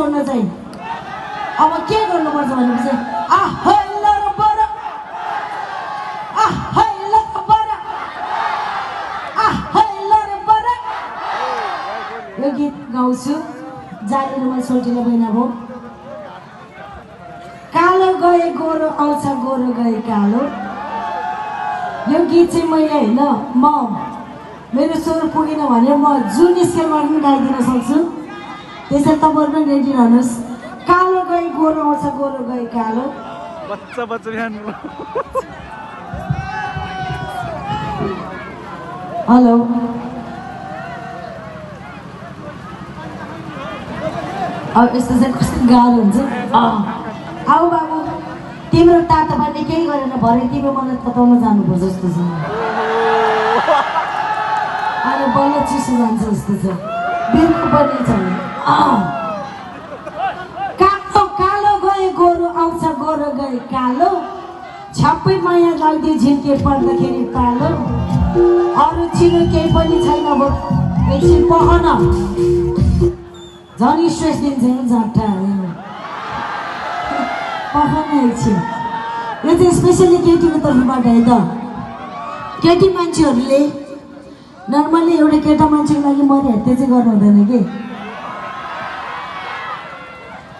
छोड्न चाहिँ अब के गर्नुपर्छ भनेपछि यो गीत गाउँछु जाली रुमाल सोल्टिने बहिना भो कालो गए गोरो आउँछ गोरो गए कालो यो गीत चाहिँ मैले होइन म मेरो स्वर पुगेन भने म जुन स्केलमा पनि गाइदिन सक्छु त्यसैले तपाईँहरू पनि रेडी रहनुहोस् कालो गए गोरो आउँछ गोरो गए कालो बच्चा बच्चा बिहान हेलो अब यस्तो चाहिँ कस्तो गाह्रो हुन्छ आऊ बाबु तिम्रो तातो पानी केही गरेन भरे तिम्रो मलाई तताउन जानुपर्छ जस्तो छ अनि बल्ल चिसो जान्छ जस्तो छ बिर्को पनि छ कालो कालो गए गोरो आउँछ गोरो गए कालो छप्पै माया लाग्दै झिल्के पर्दाखेरि पालो अरू चिनो केही पनि छैन भो एकछिन पहन झन् स्ट्रेस दिन्छ झट्टा पहन एकछिन यो चाहिँ स्पेसली केटीको तर्फबाट है त केटी मान्छेहरूले नर्मली एउटा केटा मान्छेको लागि मरिहत्या चाहिँ गर्नु हुँदैन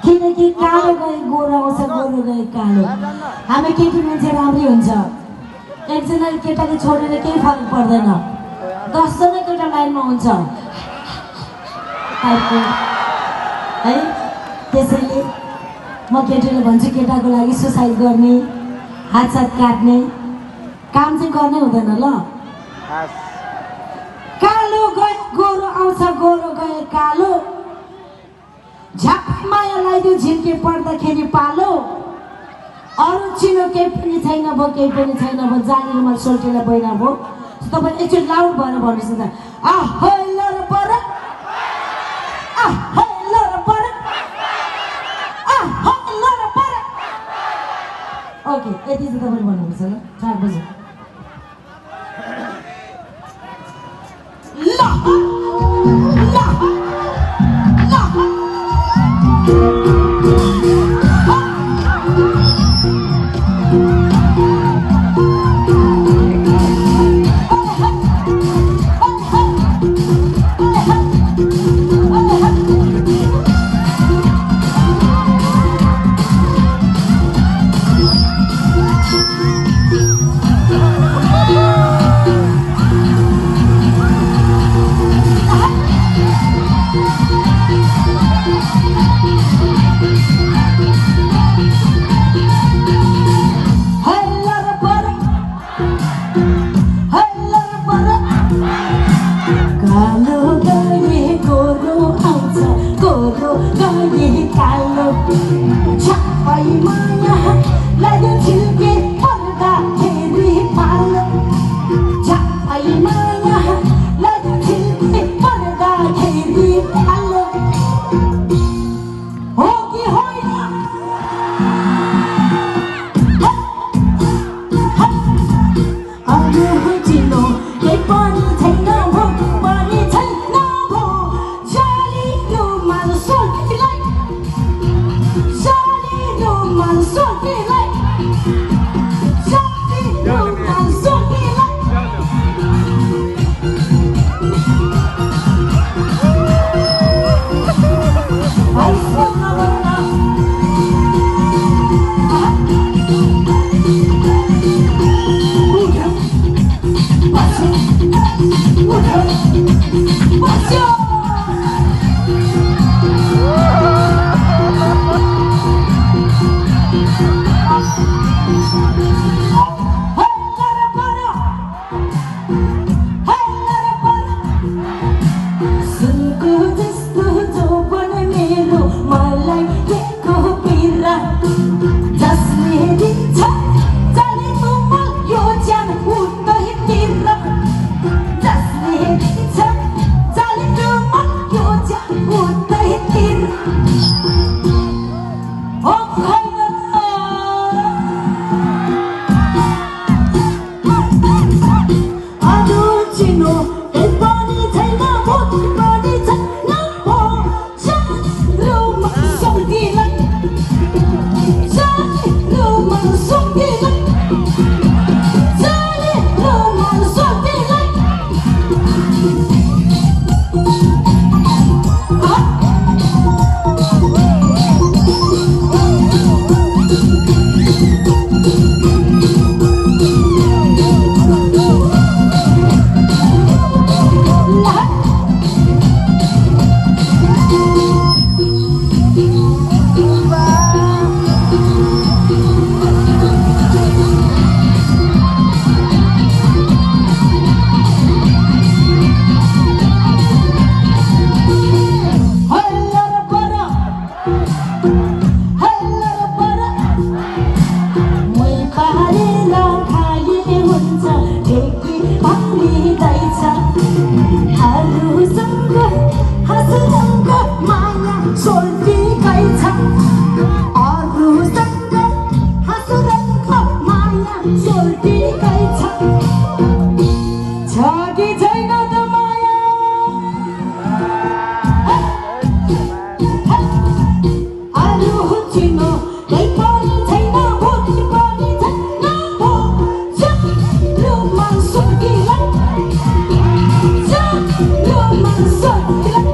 किनकि कालो गए गोरो आउँछ गोरो गए कालो हामी केटी मान्छे राम्रै हुन्छ एकजना केटाले छोडेर केही फरक पर्दैन 10 जना केटा लाइनमा हुन्छ है त्यसैले म केटीले भन्छु केटाको लागि सुसाइड गर्ने हातसात काट्ने काम चाहिँ गर्नै हुँदैन ल कालो गए गोरो आउँछ गोरो गए कालो झ्याप्पै माया लगाइदियो झिल्के पर्दाखेरि पालो अरू चिनो केही पनि छैन भो केही पनि छैन भो जाली रुमाल सोल्टेर बहिना भो तपाईँ एकचोटि लाउड भएर भन्नुहोस् न ओके यति चाहिँ तपाईँले भन्नुपर्छ ल 4 बजे Mama, son,